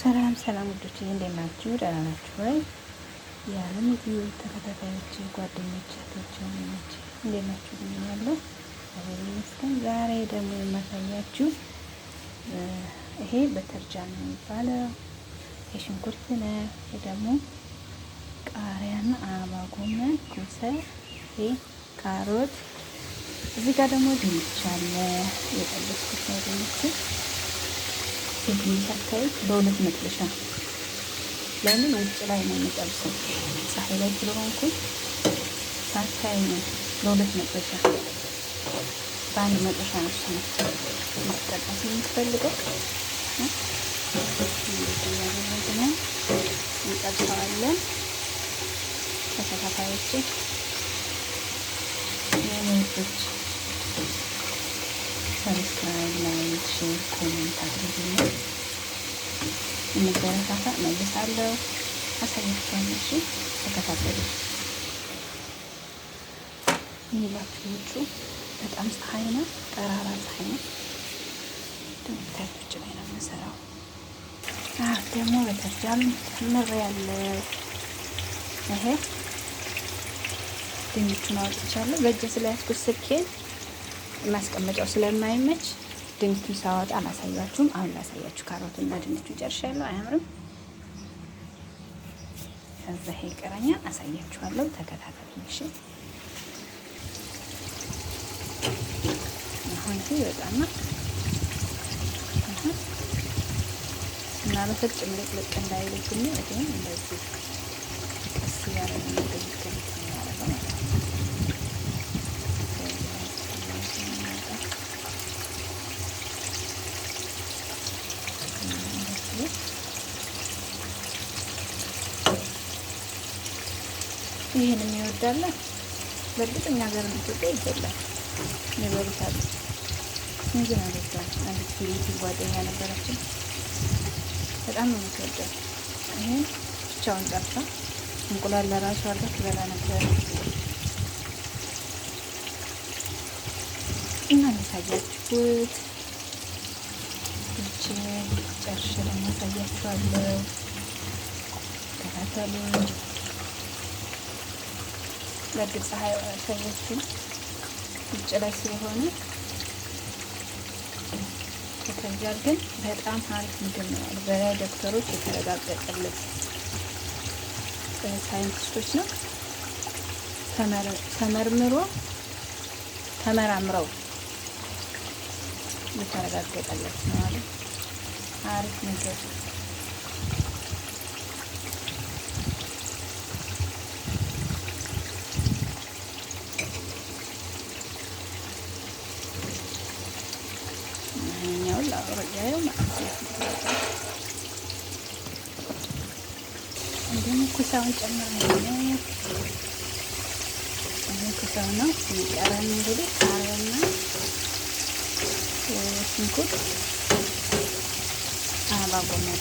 ሰላም ሰላም ውዶች እንዴት ናችሁ? ደህና ናችሁ ወይ? የዓለም የትዩ ተከታታዮች ጓደኞች እህቶች ወንድሞች እንዴት ናችሁ? ብያለሁ። እግዚአብሔር ይመስገን። ዛሬ ደግሞ የማሳያችሁ ይሄ በተርጃን ነው የሚባለው የሽንኩርት ነው። ይሄ ደግሞ ቃሪያና አበባ ጎመን፣ ኮሰር፣ ይሄ ካሮት፣ እዚህ ጋር ደግሞ ድንች አለ። የጠበስኩት ነው ድንች ሳካይ በሁለት መጥበሻ ለምን ውጭ ላይ ነው የሚጠብሰው ፀሐይ ላይ ስለሆንኩኝ ሳካይ ነው በሁለት መጥበሻ በአንድ መጥበሻ ነው ማስጠበስ የምትፈልገው ያደረግነው እንጠብሰዋለን። ተከታታዮች የኔቶች ሰብስክራይብ፣ ላይክ፣ ሼር፣ ኮሜንት አድርጉልኝ። እንበረታታ። መልሳለሁ፣ አሳያችኋለሁ። እሺ ተከታተሉ። ይላችሁ በጣም ፀሐይ ነው፣ ጠራራ ፀሐይ ነው። ድምታቶች ላይ ነው የምንሰራው። ደግሞ በተርጃም ምር ያለ ይሄ ድንቹን አውጥቻለሁ። በእጄ ስለያዝኩት ስልኬን ማስቀመጫው ስለማይመች ድንቹን ሳወጣ አላሳያችሁም። አሁን ላሳያችሁ። ካሮትና ድንቹን ጨርሻለሁ። አያምርም? ከዛ ይሄ ይቀረኛል፣ አሳያችኋለሁ። ተከታተሉ እሺ። አሁን ይሄ ይወጣና እና በፍጭ ምልቅልቅ እንዳይልብኝ እኔ እንደዚህ ቀስ እያለ ነው እንደዚህ የሚያደርገው ማለት ነው። ይሄን የሚወዳለ በእርግጥ እኛ ሀገር ኢትዮጵያ ይበላል፣ ይበሉታል። ግን አልወዳም። አንዲት ፊሊፒ ጓደኛ ነበረችን፣ በጣም ነው የምትወደው። ይሄን ብቻውን ጠብሳ እንቁላል ለራሱ አድርጋ ትበላ ነበር እና ያሳያችሁት እቺ ጨርሼ ደግሞ ያሳያችኋለሁ። ተከታተሉ። በእርግጥ ፀሐይ አሳያችሁ ውጭ ላይ ስለሆነ ከተጃል ግን በጣም አሪፍ ምግብ ነው ያለው። በላይ ዶክተሮች የተረጋገጠለት ሳይንቲስቶች ነው ተመራምረው የተረጋገጠለት ነው አለ። አሪፍ ምግብ ያው ማለት ነው። እንደም ኩሳውን ጨምረን ነው ኩሳው ነው የሚቀረን እንግዲህ ቃሪያና ሽንኩርት፣ አበባ ጎመን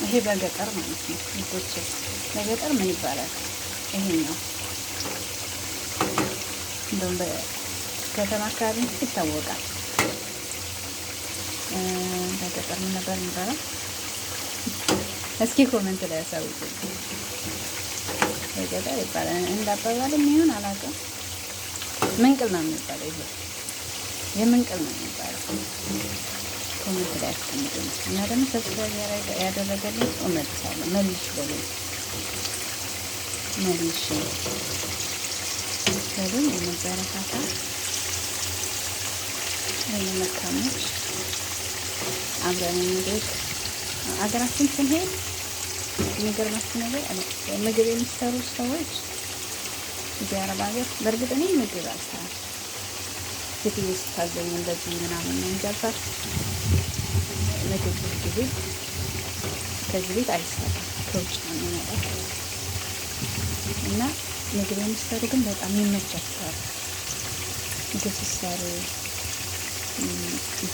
ይሄ በገጠር ማለት ነው። ልጆች በገጠር ምን ይባላል? ይሄኛው እንደውም በከተማ አካባቢ ይታወቃል። በገጠር ምን ነበር የሚባለው? እስኪ ኮሜንት ላይ ያሳውቁኝ። በገጠር ይባላል እንዳባባልም ይሁን አላውቅም። ምንቅል ነው የሚባለው። ይሄ የምንቅል ነው የሚባለው። ኮሜንት ላይ አስቀምጡኝ እና ደግሞ ሰብስክራይብ ያደረገልኝ እመልሳለሁ። መልሽ በሉኝ፣ መልሽ በሉኝ። የመበረታታ መልካሞች አብረን እንግዲህ አገራችን ስንሄድ የሚገርማችሁ ነገር ምግብ የሚሰሩ ሰዎች እዚህ አረብ ሀገር፣ በእርግጥ እኔ ምግብ አልሰራም። ሴትዮ ስታዘኝ እንደዚህ ምናምን ነው እንጂ አልሰራም። ምግብ ጊዜ ከዚህ ቤት አይሰራም፣ ከውጭ ነው የሚመጣው እና ምግብ የሚሰሩ ግን በጣም ይመቻቸዋል። ምግብ ሲሰሩ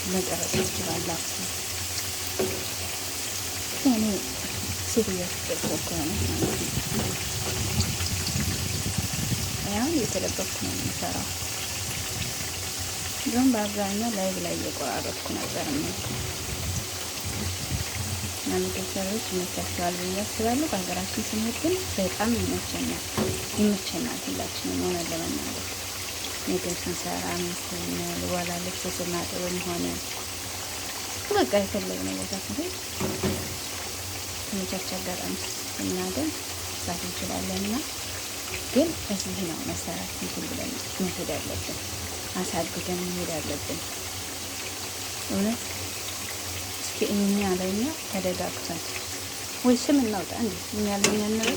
መቀረጽ ይችላላችሁ። እኔ ሴትዮ እኮ ነው ማለት ነው። ያው እየተደበቅኩ ነው የምሰራው። ግን በአብዛኛው ላይቭ ላይ እየቆራረጥኩ ነበር ምግብ ሰሪዎች ይመቻቸዋል ብዬ አስባለሁ። በሀገራችን ስንሄድ ግን በጣም ይመቸናል ሁላችንም ሆነን ለመናገር ምግብ ስንሰራ ስንል በኋላ ልብስ ስናጥብም ሆነ በቃ የፈለግነው ቦታ ስንሄድ ተመቻች አጋጣሚ ስናገኝ መስራት እንችላለን። እና ግን እዚህ ነው መሰራት እንትን ብለን መሄድ ያለብን፣ አሳድገን መሄድ ያለብን እውነት። እስኪ እኛ ለኛ ተደጋግፈን ወይ ስም እናውጣ እንዴ? እኛ ለኛ ነው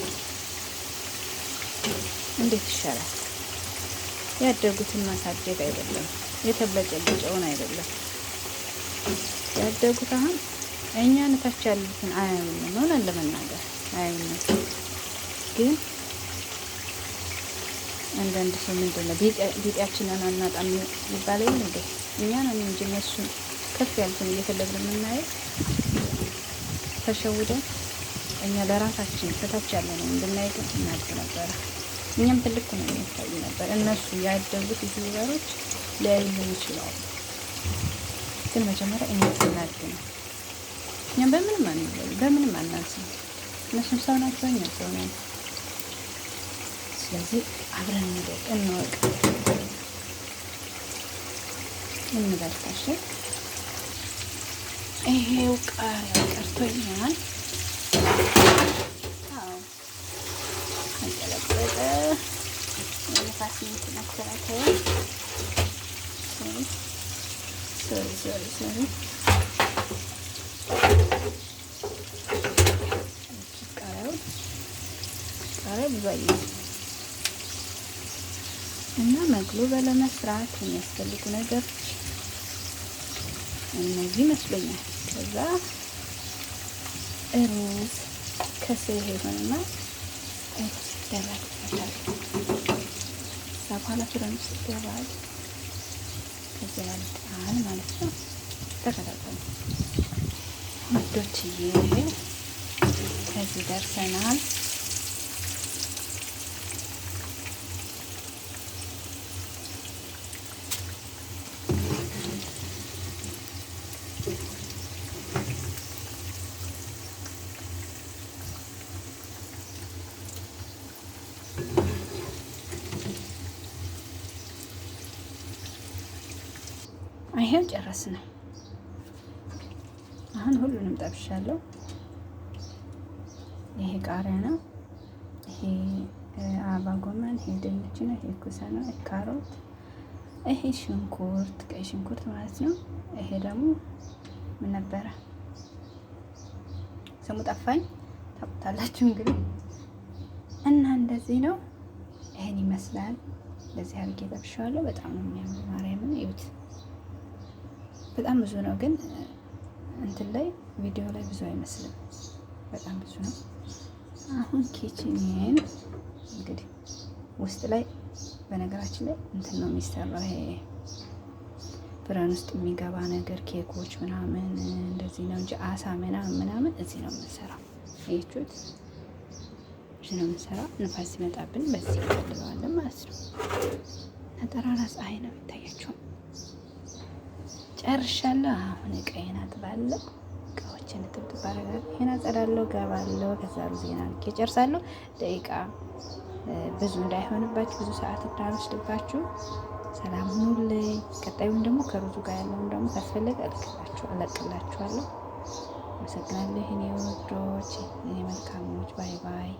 እንዴት ይሻላል? ያደጉትን ማሳደግ አይደለም፣ የተብለጨለጨውን አይደለም። ያደጉት አሁን እኛን ታች ያሉትን አያዩንም፣ ሆነን ለመናገር አያዩንም። ግን አንዳንድ ሰው ምንድን ነው ቢጤያችንን አናጣም ይባላል እንዴ? እኛ ነን እንጂ እነሱን ከፍ ያሉትን እየፈለግን የምናየው ተሸውደን እኛ ለራሳችን ከታች ያለነው እንድናይ ግን እናድግ ነበረ። እኛም ትልቅ ነው የሚታይ ነበር። እነሱ ያደጉት ዩቲዩበሮች ሊያዩልን ይችላሉ። ግን መጀመሪያ እኛ ስናድግ ነው። እኛም በምንም አናንስም። እነሱም ሰው ናቸው፣ እኛም ሰው ነን። ስለዚህ አብረን እንደግ እንወቅ እንበርታሽ። ይሄው ቃሪያ ቀርቶኛል። አዎ አንቀለበጠ የፋሲሊቲ መከላከያ ሶሪ ቃሪያ ብዙ አየሁ እና መግሉበ ለመስራት የሚያስፈልጉ ነገር እነዚህ ይመስለኛል። ከዛ ሩዝ ከስር ይሆንና ይደረግበታል። በኋላ ፍረን ውስጥ ይገባል። ከዚያ ያልቃል ማለት ነው። ተከታተሉ ውዶችዬ፣ ከዚህ ደርሰናል። ይሄው ጨረስን። አሁን ሁሉንም ጠብሻለሁ። ይሄ ቃሪያ ነው፣ ይሄ አበባ ጎመን፣ ይሄ ድንች ነው፣ ይሄ ኩሳ ነው፣ ይሄ ካሮት፣ ይሄ ሽንኩርት፣ ቀይ ሽንኩርት ማለት ነው። ይሄ ደግሞ ምን ነበረ ስሙ ጠፋኝ፣ ታውቁታላችሁ እንግዲህ። እና እንደዚህ ነው፣ ይሄን ይመስላል። እንደዚህ አድርጌ ጠብሻለሁ። በጣም ነው የሚያምር። ማርያምን እዩት። በጣም ብዙ ነው ግን እንትን ላይ ቪዲዮ ላይ ብዙ አይመስልም። በጣም ብዙ ነው። አሁን ኪችኔን እንግዲህ ውስጥ ላይ በነገራችን ላይ እንትን ነው የሚሰራው። ይሄ ብረን ውስጥ የሚገባ ነገር ኬኮች ምናምን እንደዚህ ነው እንጂ አሳ ምናምን እዚህ ነው የምንሰራው። ይችሁት እዚህ ነው የምንሰራው። ንፋስ ሲመጣብን በዚህ እንፈልገዋለን ማለት ነው። ነጠራራ ፀሐይ ነው ይታያችኋል። ጨርሻለሁ። አሁን እቃዬን አጥባለሁ። እቃዎችን ትብትብ አደርጋለሁ። ይሄን አጸዳለሁ፣ ገባለሁ። ከዛ ሩዜና ልኬ ጨርሳለሁ። ደቂቃ ብዙ እንዳይሆንባችሁ፣ ብዙ ሰዓት እንዳልወስድባችሁ። ሰላም ሁኑልኝ። ቀጣዩን ደግሞ ከሩዙ ጋር ያለውን ደግሞ ካስፈለገ እለቅላችኋለሁ። አመሰግናለሁ። እኔ ወዶች፣ እኔ መልካሞች። ባይ ባይ።